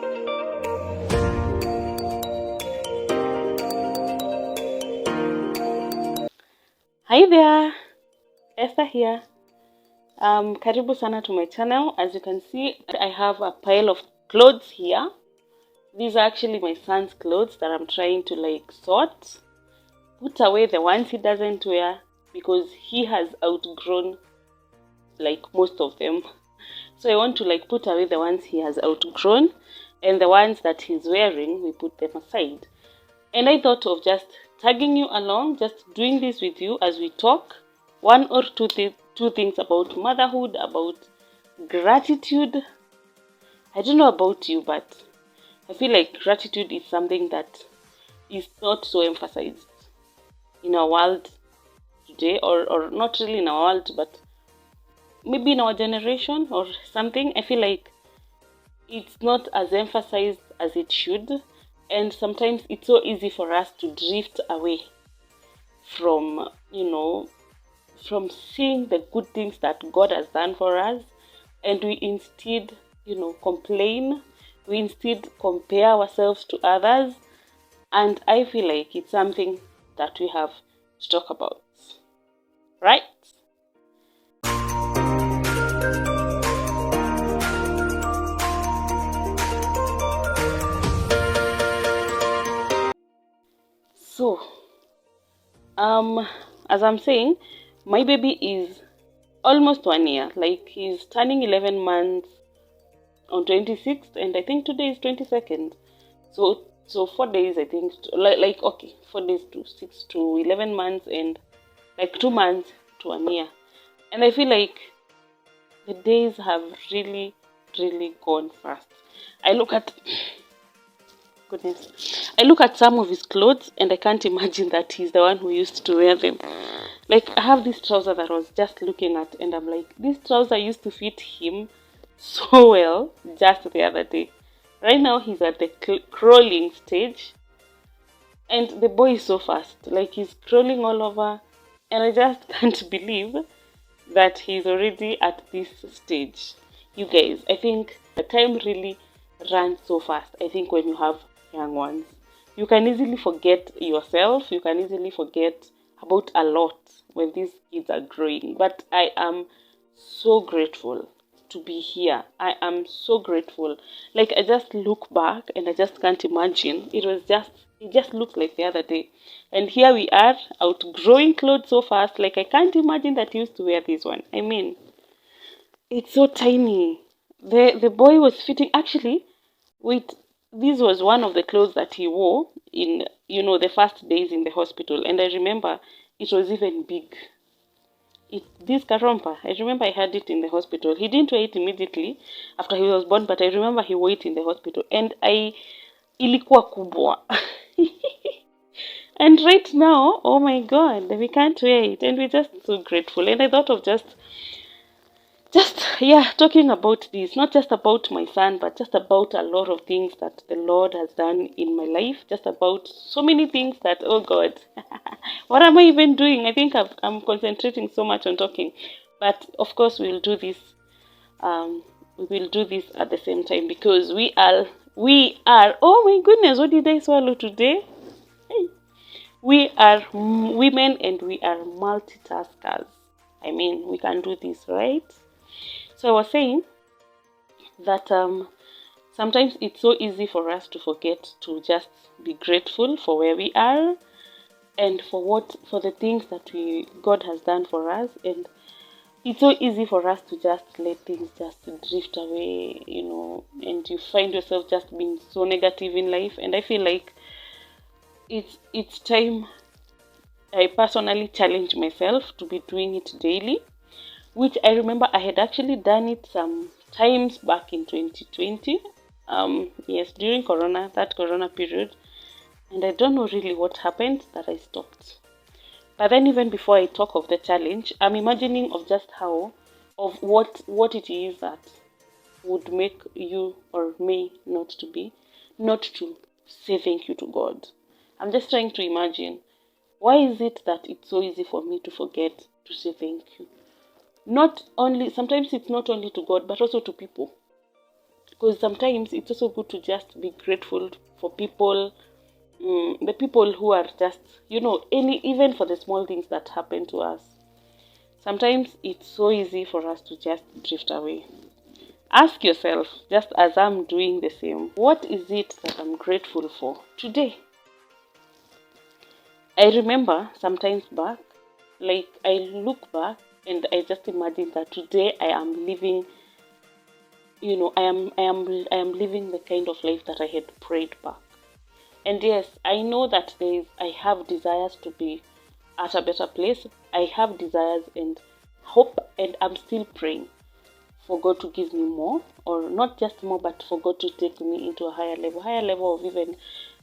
Hi there, Esther here. Karibu sana to my channel. As you can see, I have a pile of clothes here. These are actually my son's clothes that I'm trying to sort, put away the ones he doesn't wear because he has outgrown most of them. So I want to put away the ones he has outgrown, and the ones that he's wearing, we put them aside. And I thought of just tagging you along, just doing this with you as we talk one or two things about motherhood, about gratitude. I don't know about you, but I feel like gratitude is something that is not so emphasized in our world today, or not really in our world, but maybe in our generation or something. I feel like it's not as emphasized as it should, and sometimes it's so easy for us to drift away from from seeing the good things that God has done for us, and we instead complain, we instead compare ourselves to others. And I feel like it's something that we have to talk about, right? So as I'm saying, my baby is almost 1 year. He's turning 11 months on 26th, and I think today is 22nd. So 4 days, I think, okay, 4 days to 6 to 11 months, and 2 months to 1 year. And I feel like the days have really, really gone fast. I look at I look at some of his clothes and I can't imagine that he's the one who used to wear them. I have this trouser that I was just looking at, and I'm like, this trouser used to fit him so well just the other day. Right now he's at the crawling stage, and the boy is so fast. He's crawling all over, and I just can't believe that he's already at this stage. You guys, I think the time really runs so fast. I think when you have young ones, you can easily forget yourself, you can easily forget about a lot when these kids are growing. But I am so grateful to be here. I am so grateful. I just look back and I just can't imagine. It just looked like the other day. And here we are, outgrowing clothes so fast. I can't imagine that he used to wear this one. I mean, it's so tiny. The boy was fitting, actually, with this was one of the clothes that he wore in the first days in the hospital. And I remember it was even big. This karompa, I remember I had it in the hospital. He didn't wear it immediately after he was born, but I remember he wore it in the hospital, and ilikuwa kubwa. And right now, oh my God, we can't wear it, and we're just so grateful. And I thought of just yeah, talking about this, not just about my son, but just about a lot of things that the Lord has done in my life, just about so many things that, oh God, what am I even doing? I think I'm concentrating so much on talking, but of course we will do this at the same time, because we are, oh my goodness, what did I swallow today? Hey. We are women, and we are multitaskers. I mean, we can do this, right? So I was saying that sometimes it's so easy for us to forget to just be grateful for where we are, and for the things that God has done for us. And it's so easy for us to just let things just drift away, and you find yourself just being so negative in life. And I feel like it's time I personally challenge myself to be doing it daily, which I remember I had actually done it some times back in 2020. Yes, during that Corona period. And I don't know really what happened that I stopped. But then even before I talk of the challenge, I'm imagining of just what it is that would make you or me not to say thank you to God. I'm just trying to imagine, why is it that it's so easy for me to forget to say thank you? Sometimes it's not only to God, but also to people. because sometimes it's also good to just be grateful for people, the people who are just, even for the small things that happen to us. Sometimes it's so easy for us to just drift away. Ask yourself, just as I'm doing the same, what is it that I'm grateful for today? I remember sometimes back, like I look back and I just imagine that today I am living, I am living the kind of life that I had prayed back. And yes, I know that I have desires to be at a better place. I have desires and hope, and I'm still praying for God to give me more, or not just more, but for God to take me into a higher level of even,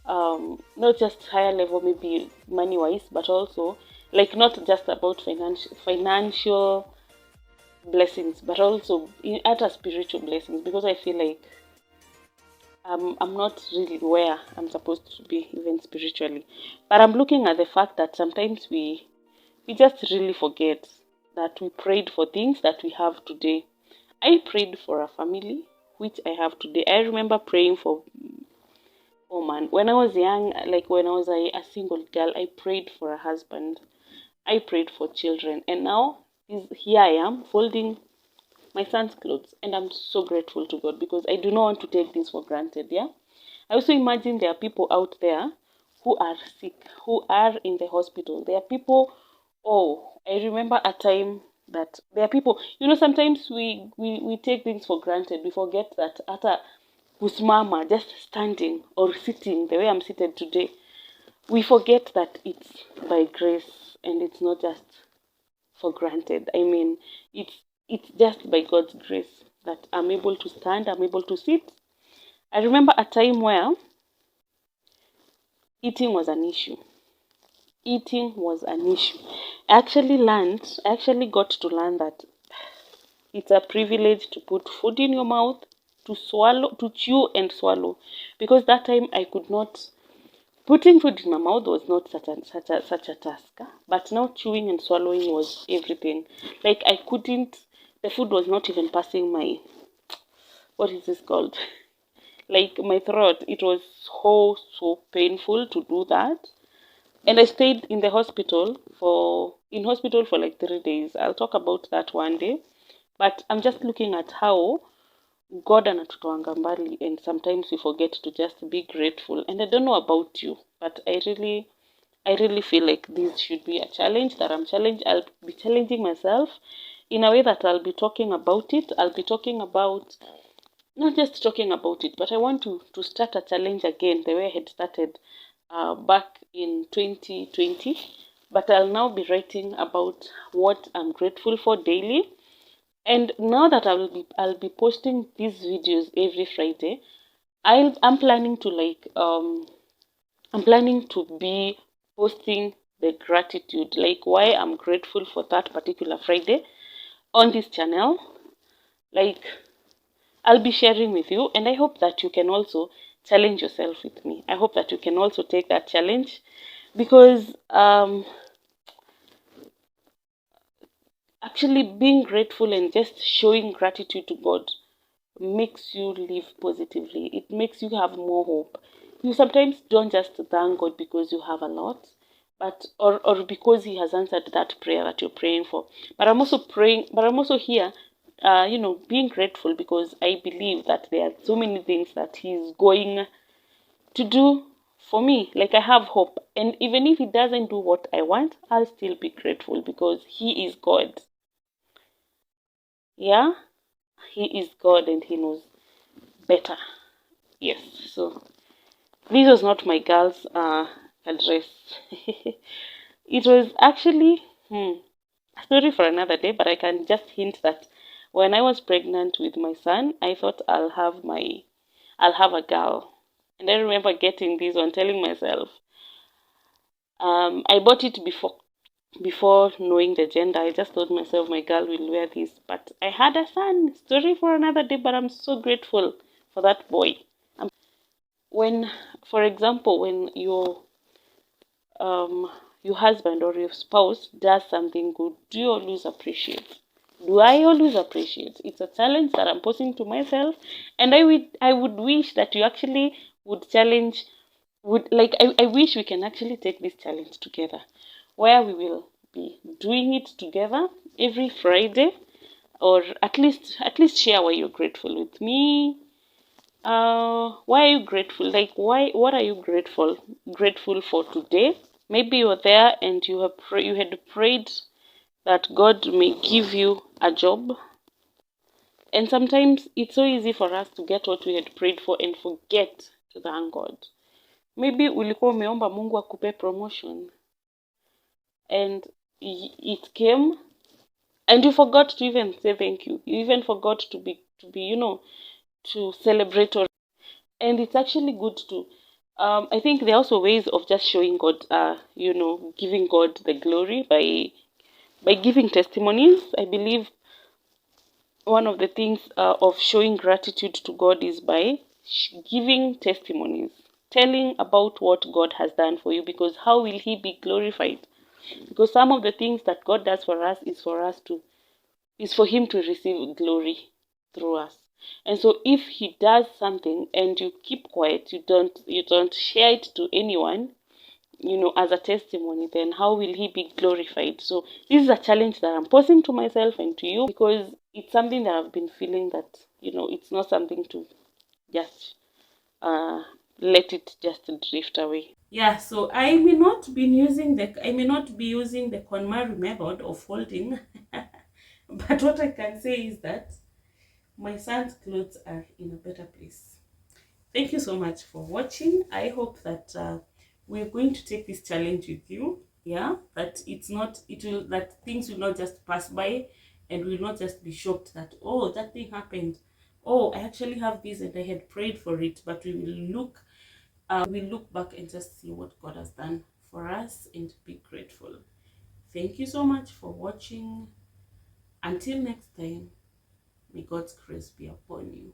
not just higher level, maybe money wise, but also like not just about financial blessings, but also in other spiritual blessings, because I feel like I'm not really where I'm supposed to be, even spiritually. But I'm looking at the fact that sometimes we just really forget that we prayed for things that we have today. I prayed for a family which I have today. I remember praying for, oh man, when I was young, like when I was a single girl, I prayed for a husband. I prayed for children, and now here I am folding my son's clothes, and I'm so grateful to God because I do not want to take this for granted. Yeah, I also imagine there are people out there who are sick, who are in the hospital. There are people, oh, I remember a time that there are people, sometimes we take things for granted. We forget that at a kusmama, just standing or sitting the way I'm seated today, we forget that it's by grace and it's not just for granted. I mean, it's just by God's grace that I'm able to stand, I'm able to sit. I remember a time where eating was an issue. Eating was an issue. I actually got to learn that it's a privilege to put food in your mouth, to swallow, to chew and swallow. Because that time I could not, putting food in my mouth was not such a task. But now chewing and swallowing was everything. Like I couldn't, the food was not even passing my, what is this called? Like my throat. It was so painful to do that. And I stayed in hospital for like 3 days. I'll talk about that one day. But I'm just looking at how God anatutoanga mbali, and sometimes we forget to just be grateful. And I don't know about you, but I really feel like this should be a challenge that I'll be challenging myself in a way that I'll be talking about it. I'll be talking about, not just talking about it, but I want to start a challenge again the way I had started back in 2020. But I'll now be writing about what I'm grateful for daily. And now that I'll be posting these videos every Friday, I'm planning to I'm planning to be posting the gratitude, like why I'm grateful for that particular Friday on this channel. Like I'll be sharing with you, and I hope that you can also challenge yourself with me. I hope that you can also take that challenge because actually being grateful and just showing gratitude to God makes you live positively. It makes you have more hope. You sometimes don't just thank God because you have a lot, but or because He has answered that prayer that you're praying for. But I'm also praying. But I'm also here, being grateful because I believe that there are so many things that He's going to do for me. Like I have hope, and even if He doesn't do what I want, I'll still be grateful because He is God. Yeah, He is God, and He knows better. Yes, so this was not my girl's address. It was actually a story for another day, but I can just hint that when I was pregnant with my son, I thought I'll have a girl. And I remember getting this one, telling myself, I bought it before knowing the gender. I just told myself my girl will wear this, but I had a son. Story for another day, but I'm so grateful for that boy. When, for example, when your husband or your spouse does something good, do you always appreciate? do I always appreciate. It's a challenge that I'm posing to myself, and I would wish that you actually would challenge would like I wish we can actually take this challenge together, where we will be doing it together every Friday, or at least share why you're grateful with me. Why are you grateful? Like, what are you grateful for today? Maybe you're there and you had prayed that God may give you a job. And sometimes it's so easy for us to get what we had prayed for and forget to thank God. Maybe ulikuwa umeomba Mungu akupe promotion and it came and you forgot to even say thank you. You even forgot to be to celebrate. And it's actually good to I think there are also ways of just showing God, giving God the glory by giving testimonies. I believe one of the things of showing gratitude to God is by giving testimonies, telling about what God has done for you, because how will He be glorified? Because some of the things that God does for us is for Him to receive glory through us. And so if He does something and you keep quiet, you don't share it to anyone, as a testimony, then how will He be glorified? So this is a challenge that I'm posing to myself and to you, because it's something that I've been feeling that, it's not something to just let it just drift away. Yeah, so I may not be using the KonMari method of folding, but what I can say is that my son's clothes are in a better place. Thank you so much for watching. I hope that we're going to take this challenge with you. Yeah, that that things will not just pass by, and we will not just be shocked that, oh, that thing happened. Oh, I actually have this and I had prayed for it, but we will look back and just see what God has done for us and be grateful. Thank you so much for watching. Until next time, may God's grace be upon you.